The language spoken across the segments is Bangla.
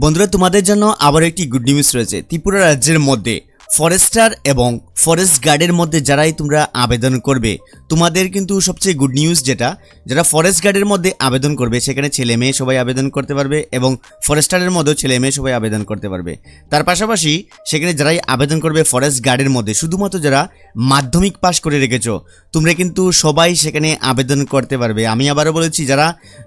বন্ধুরা, তোমাদের জন্য আবার একটি গুড নিউজ রয়েছে। ত্রিপুরা রাজ্যের মধ্যে ফরেস্টার এবং ফরেস্ট গার্ডের মধ্যে যারাই তোমরা আবেদন করবে, তোমাদের কিন্তু সবচেয়ে গুড নিউজ যেটা, যারা ফরেস্ট গার্ডের মধ্যে আবেদন করবে সেখানে ছেলে মেয়ে সবাই আবেদন করতে পারবে এবং ফরেস্টারের মধ্যেও ছেলে মেয়ে সবাই আবেদন করতে পারবে। তার পাশাপাশি সেখানে যারাই আবেদন করবে ফরেস্ট গার্ডের মধ্যে, শুধুমাত্র যারা মাধ্যমিক পাস করে রেখেছো তোমরা কিন্তু সবাই সেখানে আবেদন করতে পারবে। আমি আবারও বলেছি, যারা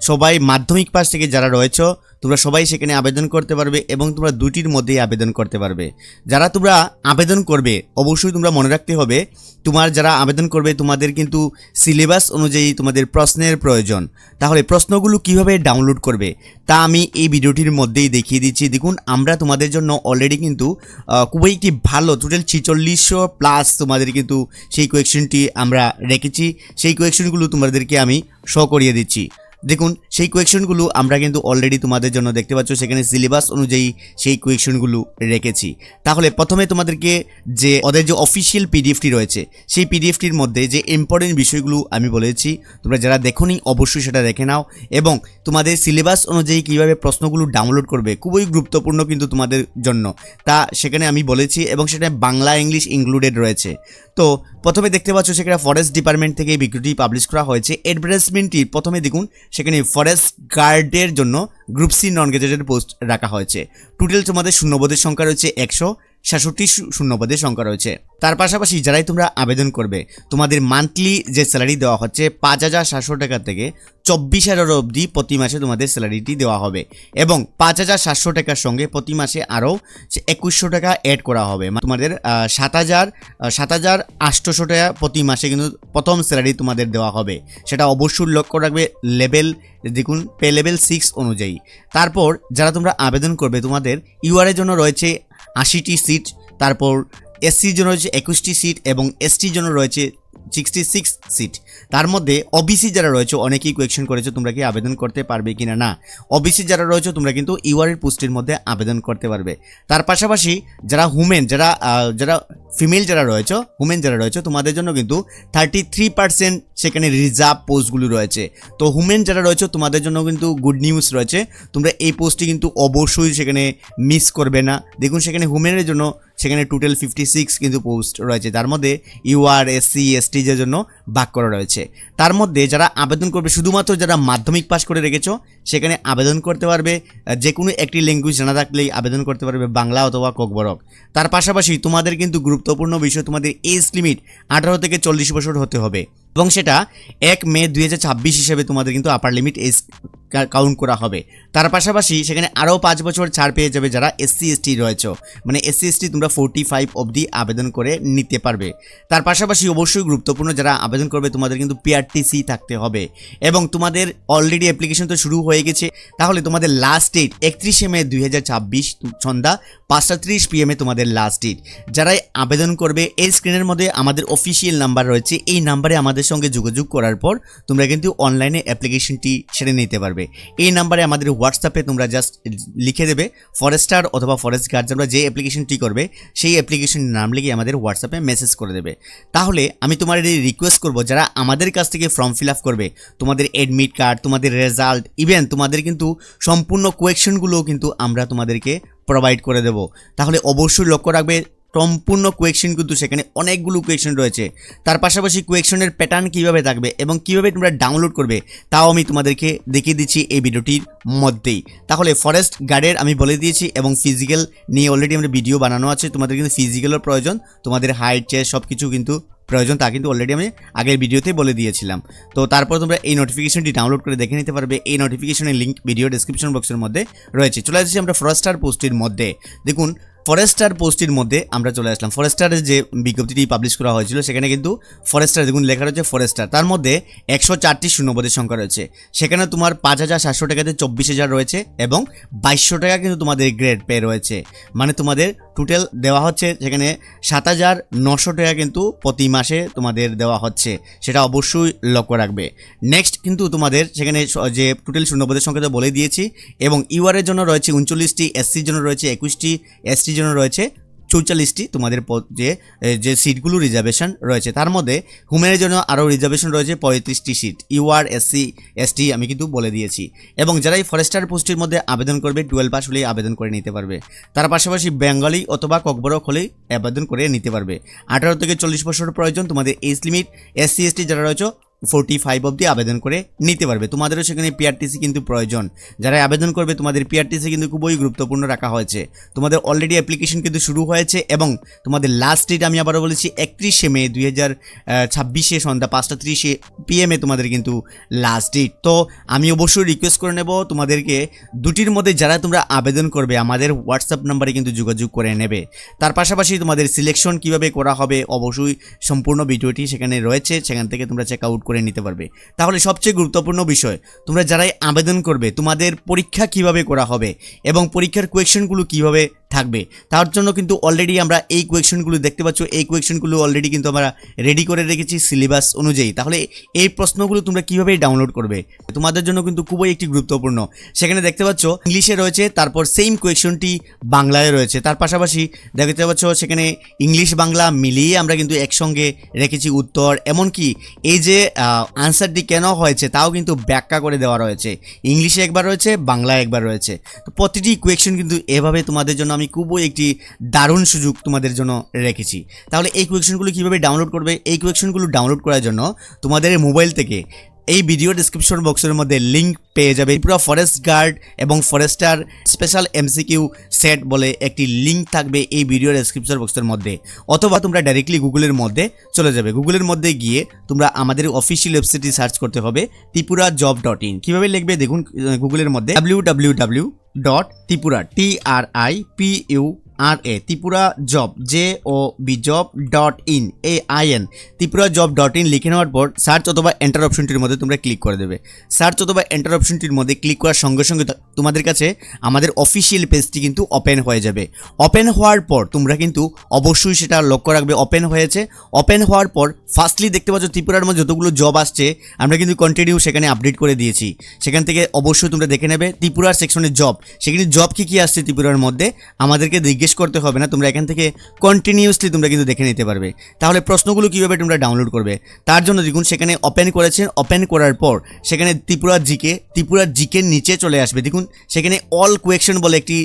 সবাই মাধ্যমিক পাস থেকে যারা রয়েছো তোমরা সবাই সেখানে আবেদন করতে পারবে এবং তোমরা দুটির মধ্যেই আবেদন করতে পারবে। যারা তোমরা আবেদন করবে অবশ্যই তোমরা মনে রাখতে হবে, তোমার যারা আবেদন করবে তোমাদের কিন্তু সিলেবাস অনুযায়ী তোমাদের প্রশ্নের প্রয়োজন। তাহলে প্রশ্নগুলো কিভাবে ডাউনলোড করবে তা আমি এই ভিডিওটির মধ্যেই দেখিয়ে দিচ্ছি। দেখুন, আমরা তোমাদের জন্য অলরেডি কিন্তু খুবই একটি ভালো টোটাল 4600 প্লাস তোমাদের কিন্তু সেই কোয়েকশনটি আমরা রেখেছি। সেই কোয়েকশনগুলো তোমাদেরকে আমি শো করিয়ে দিচ্ছি। দেখুন, সেই কোয়েকশনগুলো আমরা কিন্তু অলরেডি তোমাদের জন্য দেখতে পাচ্ছ, সেখানে সিলেবাস অনুযায়ী সেই কোয়েকশনগুলো রেখেছি। তাহলে প্রথমে তোমাদেরকে যে ওদের যে অফিসিয়াল পিডিএফটি রয়েছে সেই পিডিএফটির মধ্যে যে ইম্পর্টেন্ট বিষয়গুলো আমি বলেছি, তোমরা যারা দেখোনি অবশ্যই সেটা দেখে নাও এবং তোমাদের সিলেবাস অনুযায়ী কীভাবে প্রশ্নগুলো ডাউনলোড করবে খুবই গুরুত্বপূর্ণ কিন্তু তোমাদের জন্য, তা সেখানে আমি বলেছি এবং সেটা বাংলা ইংলিশ ইনক্লুডেড রয়েছে। তো প্রথমে দেখতে পাচ্ছ সেখানে ফরেস্ট ডিপার্টমেন্ট থেকে এই ভিডিওটি পাবলিশ করা হয়েছে। অ্যাডভার্টাইজমেন্টটি প্রথমে দেখুন, সেখানে ফরেস্ট গার্ডের জন্য group C non gazetted post রাখা হয়েছে। টোটাল তোমাদের শূন্যপদের সংখ্যা রয়েছে 166 শূন্যপদের সংখ্যা রয়েছে। তার পাশাপাশি যারাই তোমরা আবেদন করবে তোমাদের মান্থলি যে স্যালারি দেওয়া হচ্ছে 5700 টাকা থেকে 24,000 অবধি প্রতি মাসে তোমাদের স্যালারিটি দেওয়া হবে এবং 5700 টাকার সঙ্গে প্রতি মাসে আরও 2100 টাকা অ্যাড করা হবে। তোমাদের 7,800 টাকা প্রতি মাসে কিন্তু প্রথম স্যালারি তোমাদের দেওয়া হবে। সেটা অবশ্যই লক্ষ্য রাখবে লেভেল, দেখুন পে লেভেল 6 অনুযায়ী। তারপর যারা তোমরা আবেদন করবে তোমাদের ইউআর এর জন্য রয়েছে 80টি সিট, তারপর এসসির জন্য রয়েছে 21টি সিট এবং এসটির জন্য রয়েছে 66 সিট। তার মধ্যে ওবিসি যারা রয়েছে অনেকেই কোয়েকশন করেছে তোমরা কি আবেদন করতে পারবে কিনা। না, ওবিসি যারা রয়েছে তোমরা কিন্তু ইউআর এর পোস্টের মধ্যে আবেদন করতে পারবে। তার পাশাপাশি যারা হুমেন, যারা ফিমেল যারা রয়েছে তোমাদের জন্য কিন্তু 33% সেখানে রিজার্ভ পোস্টগুলো রয়েছে। তো হুমেন যারা রয়েছে তোমাদের জন্য কিন্তু গুড নিউজ রয়েছে, তোমরা এই পোস্টটি কিন্তু অবশ্যই সেখানে মিস করবে না। দেখুন, সেখানে হুমেনের জন্য সেখানে টোটাল 56 কিন্তু পোস্ট রয়েছে, তার মধ্যে ইউআর এসসি এসটিদের জন্য ভাগ করা রয়েছে। তার মধ্যে যারা আবেদন করবে শুধুমাত্র যারা মাধ্যমিক পাস করে রেখেছো সেখানে আবেদন করতে পারবে। যে কোনো একটি ল্যাঙ্গুয়েজ জানা থাকলেই আবেদন করতে পারবে, বাংলা অথবা কোকবরক। তার পাশাপাশি তোমাদের কিন্তু গুরুত্বপূর্ণ বিষয়, তোমাদের এজ লিমিট 18 থেকে 40 বছর হতে হবে এবং সেটা 1 মে 2026 হিসেবে তোমাদের কিন্তু আপার লিমিট এজ কাউন্ট করা হবে। তার পাশাপাশি সেখানে আরও 5 বছর ছাড় পেয়ে যাবে যারা এসসি এসটি রয়েছে, মানে এসসি এসটি তোমরা 45 অবধি আবেদন করে নিতে পারবে। তার পাশাপাশি অবশ্যই গুরুত্বপূর্ণ যারা আবেদন করবে তোমাদের কিন্তু পিআরটিসি থাকতে হবে এবং তোমাদের অলরেডি অ্যাপ্লিকেশন তো শুরু হয়ে গেছে। তাহলে তোমাদের লাস্ট ডেট 31 মে 2026 সন্ধ্যা 5:30 PM তোমাদের লাস্ট ডেট। যারাই আবেদন করবে এই স্ক্রিনের মধ্যে আমাদের অফিসিয়াল নাম্বার রয়েছে, এই নাম্বারে আমাদের সঙ্গে যোগাযোগ করার পর তোমরা কিন্তু অনলাইনে অ্যাপ্লিকেশনটি সেরে নিতে পারবে। এই নাম্বারে আমাদের হোয়াটসঅ্যাপে তোমরা জাস্ট লিখে দেবে ফরেস্টার অথবা ফরেস্ট গার্ড, তোমরা যে অ্যাপ্লিকেশনটি করবে সেই অ্যাপ্লিকেশনের নাম লিখে আমাদের হোয়াটসঅ্যাপে মেসেজ করে দেবে। তাহলে আমি তোমার রিকোয়েস্ট করব, যারা আমাদের কাছ থেকে ফর্ম ফিল আপ করবে তোমাদের অ্যাডমিট কার্ড, তোমাদের রেজাল্ট, ইভেন তোমাদের কিন্তু সম্পূর্ণ কোয়েকশনগুলোও কিন্তু আমরা তোমাদেরকে প্রোভাইড করে দেব। তাহলে অবশ্যই লক্ষ্য রাখবে সম্পূর্ণ কোয়েকশন কিন্তু সেখানে অনেকগুলো কোয়েকশন রয়েছে। তার পাশাপাশি কোয়েকশনের প্যাটার্ন কীভাবে থাকবে এবং কীভাবে তোমরা ডাউনলোড করবে তাও আমি তোমাদেরকে দেখিয়ে দিচ্ছি এই ভিডিওটির মধ্যেই। তাহলে ফরেস্ট গার্ডের আমি বলে দিয়েছি এবং ফিজিক্যাল নিয়ে অলরেডি আমরা ভিডিও বানানো আছে। তোমাদের কিন্তু ফিজিক্যালের প্রয়োজন, তোমাদের হাইট চেস্ট সব কিছু কিন্তু প্রয়োজন, তা কিন্তু অলরেডি আমি আগের ভিডিওতে বলে দিয়েছিলাম। তো তারপর তোমরা এই নোটিফিকেশনটি ডাউনলোড করে দেখে নিতে পারবে। এই নোটিফিকেশনের লিঙ্ক ভিডিও ডেসক্রিপশন বক্সের মধ্যে রয়েছে। চলে আসছি আমরা ফরেস্টার পোস্টের মধ্যে। দেখুন, ফরেস্টার পোস্টের মধ্যে আমরা চলে আসলাম। ফরেস্টারের যে বিজ্ঞপ্তিটি পাবলিশ করা হয়েছিল সেখানে কিন্তু ফরেস্টার দেখুন লেখা রয়েছে ফরেস্টার, তার মধ্যে 104টি শূন্যপদের সংখ্যা রয়েছে। সেখানে তোমার 5700 টাকাতে 24,000 রয়েছে এবং 2200 টাকা কিন্তু তোমাদের গ্রেড পে রয়েছে, মানে তোমাদের টোটাল দেওয়া হচ্ছে সেখানে 7,900 টাকা কিন্তু প্রতি মাসে তোমাদের দেওয়া হচ্ছে, সেটা অবশ্যই লক্ষ্য রাখবে। নেক্সট কিন্তু তোমাদের সেখানে যে টোটাল শূন্যপদের সংখ্যা তো বলে দিয়েছি এবং ইউআর এর জন্য রয়েছে 39টি, এসসির জন্য রয়েছে 21টি, এসটির জন্য রয়েছে 44টি তোমাদের যে সিটগুলো রিজার্ভেশন রয়েছে, তার মধ্যে হুমেনের জন্য আরও রিজার্ভেশন রয়েছে 35টি সিট। ইউআর, এসসি, এসটি আমি কিন্তু বলে দিয়েছি। এবং যারা এই ফরেস্টার পোস্টের মধ্যে আবেদন করবে 12 পাস হলেই আবেদন করে নিতে পারবে। তার পাশাপাশি বেঙ্গলি অথবা ককবরক হলেই আবেদন করে নিতে পারবে। 18 থেকে 40 বছর প্রয়োজন। তোমাদের এজ লিমিট এসসি এসটি যারা রয়েছে 45 অবধি আবেদন করে নিতে পারবে। তোমাদেরও সেখানে পিআরটিসি কিন্তু প্রয়োজন। যারা আবেদন করবে তোমাদের পিআরটিসি কিন্তু খুবই গুরুত্বপূর্ণ রাখা হয়েছে। তোমাদের অলরেডি অ্যাপ্লিকেশন কিন্তু শুরু হয়েছে এবং তোমাদের লাস্ট ডেট আমি আবারও বলেছি 31শে মে 2026 সন্ধ্যা 5:30 PM তোমাদের কিন্তু লাস্ট ডেট। তো আমি অবশ্যই রিকোয়েস্ট করে নেব তোমাদেরকে দুটির মধ্যে যারা তোমরা আবেদন করবে আমাদের হোয়াটসঅ্যাপ নাম্বারে কিন্তু যোগাযোগ করে নেবে। তার পাশাপাশি তোমাদের সিলেকশন কিভাবে করা হবে অবশ্যই সম্পূর্ণ ভিডিওটি সেখানে রয়েছে, সেখান থেকে তোমরা চেক আউট করে নিতে পারবে। তাহলে সবচেয়ে গুরুত্বপূর্ণ বিষয়, তোমরা যারাই আবেদন করবে তোমাদের পরীক্ষা কিভাবে করা হবে এবং পরীক্ষার কোয়েশ্চেনগুলো কিভাবে থাকবে, তার জন্য কিন্তু অলরেডি আমরা এই কোয়েশ্চেনগুলো দেখতে পাচ্ছ, এই কোয়েশ্চেনগুলো অলরেডি কিন্তু আমরা রেডি করে রেখেছি সিলেবাস অনুযায়ী। তাহলে এই প্রশ্নগুলো তোমরা কিভাবে ডাউনলোড করবে তোমাদের জন্য কিন্তু খুবই একটি গুরুত্বপূর্ণ। সেখানে দেখতে পাচ্ছ ইংলিশে রয়েছে, তারপর সেম কোয়েশ্চেনটি বাংলায় রয়েছে। তার পাশাপাশি দেখতে পাচ্ছ সেখানে ইংলিশ বাংলা মিলিয়ে আমরা কিন্তু একসঙ্গে রেখেছি উত্তর, এমনকি এই যে আনসারটি কেন হয়েছে তাও কিন্তু ব্যাখ্যা করে দেওয়া রয়েছে। ইংলিশে একবার রয়েছে, বাংলায় একবার রয়েছে। তো প্রতিটি কোয়েশ্চেন কিন্তু এভাবে তোমাদের জন্য আমি খুবই একটি দারুণ সুযোগ তোমাদের জন্য রেখেছি। তাহলে এই কোয়েশ্চেনগুলো কীভাবে ডাউনলোড করবে, এই কোয়েশ্চেনগুলো ডাউনলোড করার জন্য তোমাদের মোবাইল থেকে এই ভিডিও ডেসক্রিপশন বক্সের মধ্যে লিঙ্ক পেয়ে যাবে। পুরো ফরেস্ট গার্ড এবং ফরেস্টার স্পেশাল এমসিকিউ সেট বলে একটি লিঙ্ক থাকবে এই ভিডিও ডেসক্রিপশন বক্সের মধ্যে, অথবা তোমরা ডাইরেক্টলি গুগলের মধ্যে চলে যাবে। গুগলের মধ্যে গিয়ে তোমরা আমাদের অফিসিয়াল ওয়েবসাইটটি সার্চ করতে হবে tripurajob.in। কীভাবে লিখবে দেখুন, গুগলের মধ্যে www.tripura ত্রিপুরা জব JOB.in ত্রিপুরাজব.in লিখে নেওয়ার পর সার্চ অথবা এন্টার অপশনটির মধ্যে তোমরা ক্লিক করে দেবে। সার্চ অথবা এন্টার অপশনটির মধ্যে ক্লিক করার সঙ্গে সঙ্গে তোমাদের কাছে আমাদের অফিসিয়াল পেজটি কিন্তু ওপেন হয়ে যাবে। ওপেন হওয়ার পর তোমরা কিন্তু অবশ্যই সেটা লক্ষ্য রাখবে ওপেন হয়েছে। ওপেন হওয়ার পর ফার্স্টলি দেখতে পাচ্ছ ত্রিপুরার মধ্যে যতগুলো জব আসছে আমরা কিন্তু কন্টিনিউ সেখানে আপডেট করে দিয়েছি। সেখান থেকে অবশ্যই তোমরা দেখে নেবে ত্রিপুরার সেকশনে জব, সেখানে জব কী আসছে ত্রিপুরার মধ্যে আমাদেরকে জিজ্ঞেস করতে হবে না, তোমরা এখান থেকে কন্টিনিউসলি তোমরা কিন্তু দেখে নিতে পারবে। তাহলে প্রশ্নগুলো কীভাবে তোমরা ডাউনলোড করবে তার জন্য দেখুন সেখানে ওপেন করেছেন। ওপেন করার পর সেখানে ত্রিপুরা জিকের নিচে চলে আসবে। দেখুন সেখানে অল কোয়েকশন বলে একটি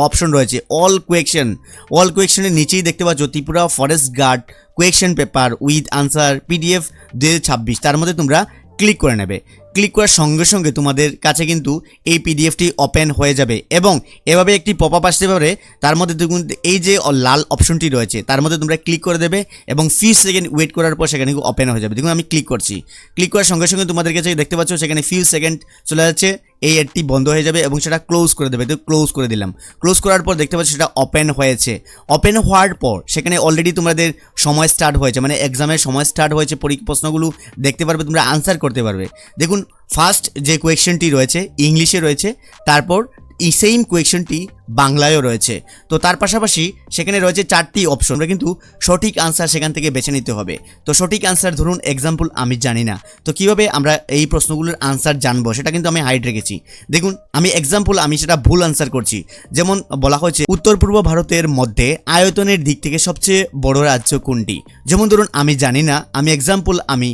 অপশন রয়েছে। অল কোয়েকশনের নিচেই দেখতে পাচ্ছ Tripura forest guard question paper with answer PDF 2026, তার মধ্যে তোমরা ক্লিক করে নেবে। ক্লিক করার সঙ্গে সঙ্গে তোমাদের কাছে কিন্তু এই পিডিএফটি ওপেন হয়ে যাবে এবং এভাবে একটি পপআপ আসতে পারে। তার মধ্যে দেখুন এই যে লাল অপশনটি রয়েছে তার মধ্যে তোমরা ক্লিক করে দেবে এবং 20 সেকেন্ড ওয়েট করার পর সেখানে ওপেন হয়ে যাবে। দেখুন আমি ক্লিক করছি, ক্লিক করার সঙ্গে সঙ্গে তোমাদের কাছে দেখতে পাচ্ছ সেখানে ফিউ সেকেন্ড চলে যাচ্ছে, এই অ্যাডটি বন্ধ হয়ে যাবে এবং সেটা ক্লোজ করে দেবে। তো ক্লোজ করে দিলাম। ক্লোজ করার পর দেখতে পাচ্ছ সেটা ওপেন হয়েছে। ওপেন হওয়ার পর সেখানে অলরেডি তোমাদের সময় স্টার্ট হয়েছে, মানে এক্সামের সময় স্টার্ট হয়েছে। প্রশ্নগুলো দেখতে পারবে, তোমরা আনসার করতে পারবে। দেখুন ফার্স্ট যে কোয়েশ্চেনটি রয়েছে ইংলিশে রয়েছে, তারপর এই সেম কোয়েশ্চেনটি বাংলায়ও রয়েছে। তো তার পাশাপাশি সেখানে রয়েছে 4টি অপশন, আমরা কিন্তু সঠিক আনসার সেখান থেকে বেছে নিতে হবে। তো সঠিক আনসার ধরুন এক্সাম্পল আমি জানি না, তো কীভাবে আমরা এই প্রশ্নগুলোর আনসার জানবো সেটা কিন্তু আমি হাইড রেখেছি। দেখুন আমি এক্সাম্পল আমি সেটা ভুল আনসার করছি। যেমন বলা হয়েছে উত্তর পূর্ব ভারতের মধ্যে আয়তনের দিক থেকে সবচেয়ে বড় রাজ্য কোনটি। যেমন ধরুন আমি জানি না, আমি এক্সাম্পল আমি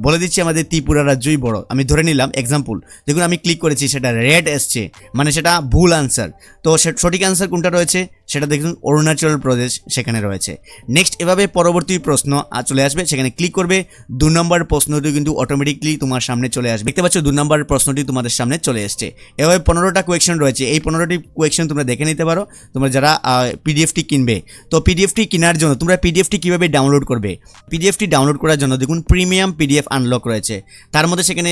বলে দিচ্ছি আমাদের ত্রিপুরা রাজ্যই বড়, আমি ধরে নিলাম এক্সাম্পল। দেখুন আমি ক্লিক করেছি, সেটা রেড এসছে, মানে সেটা ভুল আনসার। তো সঠিক আনসার কোনটা রয়েছে সেটা দেখুন অরুণাচল প্রদেশ সেখানে রয়েছে। নেক্সট এভাবে পরবর্তী প্রশ্ন চলে আসবে, সেখানে ক্লিক করবে। 2 নম্বর প্রশ্নটি কিন্তু অটোমেটিকলি তোমার সামনে চলে আসবে। দেখতে পাচ্ছ 2 নম্বর প্রশ্নটি তোমাদের সামনে চলে এসছে। এভাবে 15টা কোয়েশ্চেন রয়েছে, এই 15টি কোয়েশ্চেন তোমরা দেখে নিতে পারো তোমরা যারা পিডিএফটি কিনবে। তো পিডিএফটি কেনার জন্য তোমরা পিডিএফটি কীভাবে ডাউনলোড করবে, পিডিএফটি ডাউনলোড করার জন্য দেখুন প্রিমিয়াম পিডিএফ আনলক রয়েছে। তার মধ্যে সেখানে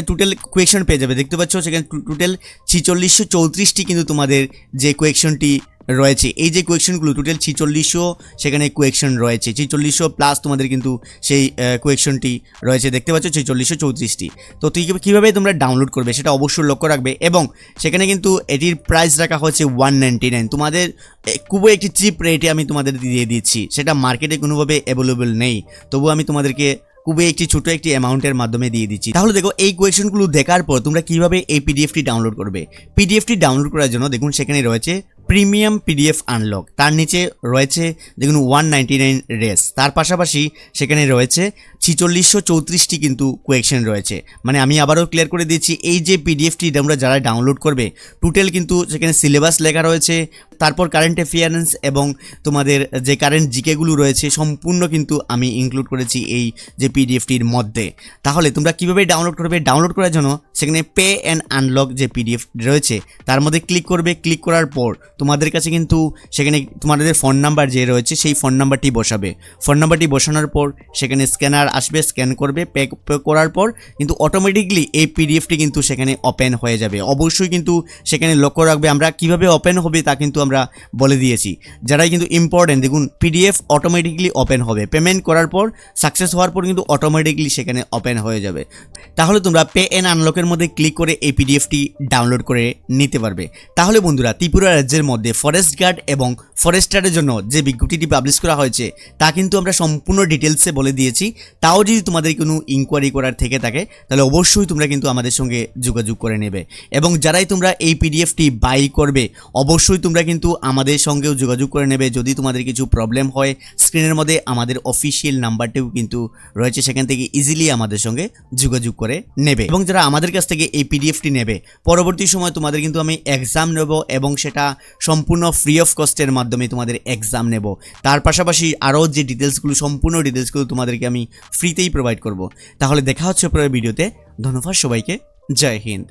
টোটাল কোয়েশ্চেন পেয়ে যাবে। দেখতে পাচ্ছ সেখানে টোটাল 4634টি কিন্তু তোমাদের যে কোয়েশ্চনটি রয়েছে, এই যে কোয়েশ্চনগুলো টোটাল 4600 সেখানে কোয়েশ্চন রয়েছে। 4600 প্লাস তোমাদের কিন্তু সেই কোয়েশ্চনটি রয়েছে, দেখতে পাচ্ছ 4634টি। তো কীভাবে তোমরা ডাউনলোড করবে সেটা অবশ্যই লক্ষ্য রাখবে এবং সেখানে কিন্তু এটির প্রাইস রাখা হচ্ছে 199। তোমাদের খুবই একটি চিপ রেটে আমি তোমাদের দিয়ে দিচ্ছি, সেটা মার্কেটে কোনোভাবে অ্যাভেলেবল নেই, তবু আমি তোমাদেরকে খুবই একটি ছোট একটি অ্যামাউন্টের মাধ্যমে দিয়ে দিচ্ছি। তাহলে দেখো এই কোয়েশ্চনগুলো দেখার পর তোমরা কিভাবে এই পিডিএফটি ডাউনলোড করবে। পিডিএফটি ডাউনলোড করার জন্য দেখুন সেখানে রয়েছে প্রিমিয়াম পিডিএফ আনলক, তার নিচে রয়েছে দেখুন 199 রেস, তার পাশাপাশি সেখানে রয়েছে 4634টি কিন্তু কোয়েকশন রয়েছে। মানে আমি আবারও ক্লিয়ার করে দিচ্ছি, এই যে পিডিএফটি তোমরা যারা ডাউনলোড করবে টোটাল কিন্তু সেখানে সিলেবাস লেখা রয়েছে, তারপর কারেন্ট অ্যাফেয়ার্স এবং তোমাদের যে কারেন্ট জিকেগুলো রয়েছে সম্পূর্ণ কিন্তু আমি ইনক্লুড করেছি এই যে পিডিএফটির মধ্যে। তাহলে তোমরা কীভাবে ডাউনলোড করবে? ডাউনলোড করার জন্য সেখানে পে অ্যান্ড আনলক যে পিডিএফ রয়েছে তার মধ্যে ক্লিক করবে। ক্লিক করার পর তোমাদের কাছে কিন্তু সেখানে তোমাদের ফোন নাম্বার যে রয়েছে সেই ফোন নাম্বারটি বসাবে। ফোন নাম্বারটি বসানোর পর সেখানে স্ক্যানার আসবে, স্ক্যান করবে, পে করার পর কিন্তু অটোমেটিকলি এই পিডিএফটি কিন্তু সেখানে ওপেন হয়ে যাবে। অবশ্যই কিন্তু সেখানে লক্ষ্য রাখবে, আমরা কিভাবে ওপেন হবে তা কিন্তু আমরা বলে দিয়েছি। যারাই কিন্তু ইম্পর্টেন্ট, দেখুন পিডিএফ অটোমেটিকলি ওপেন হবে, পেমেন্ট করার পর সাকসেস হওয়ার পর কিন্তু অটোমেটিকলি সেখানে ওপেন হয়ে যাবে। তাহলে তোমরা পে অ্যান্ড আনলকের মধ্যে ক্লিক করে এই পিডিএফটি ডাউনলোড করে নিতে পারবে। তাহলে বন্ধুরা, ত্রিপুরা রাজ্যের মধ্যে ফরেস্ট গার্ড এবং ফরেস্টারের জন্য যে বিজ্ঞপ্তিটি পাবলিশ করা হয়েছে তা কিন্তু আমরা সম্পূর্ণ ডিটেলসে বলে দিয়েছি। তাও যদি তোমাদের কোনো ইনকোয়ারি করার থেকে থাকে তাহলে অবশ্যই তোমরা কিন্তু আমাদের সঙ্গে যোগাযোগ করে নেবে। এবং যারাই তোমরা এই পিডিএফটি বাই করবে অবশ্যই তোমরা কিন্তু আমাদের সঙ্গেও যোগাযোগ করে নেবে। যদি তোমাদের কিছু প্রবলেম হয়, স্ক্রিনের মধ্যে আমাদের অফিসিয়াল নাম্বারটিও কিন্তু রয়েছে, সেখান থেকে ইজিলি আমাদের সঙ্গে যোগাযোগ করে নেবে। এবং যারা আমাদের কাছ থেকে এই পিডিএফটি নেবে, পরবর্তী সময় তোমাদের কিন্তু আমি এক্সাম নেব এবং সেটা সম্পূর্ণ ফ্রি অফ কস্টের মাধ্যমে তোমাদের এক্সাম নেব। তার পাশাপাশি আরও যে ডিটেলসগুলো, সম্পূর্ণ ডিটেলসগুলো তোমাদেরকে আমি ফ্রিতেই প্রোভাইড করব। তাহলে দেখা হচ্ছে পরের ভিডিওতে। ধন্যবাদ সবাইকে, জয় হিন্দ।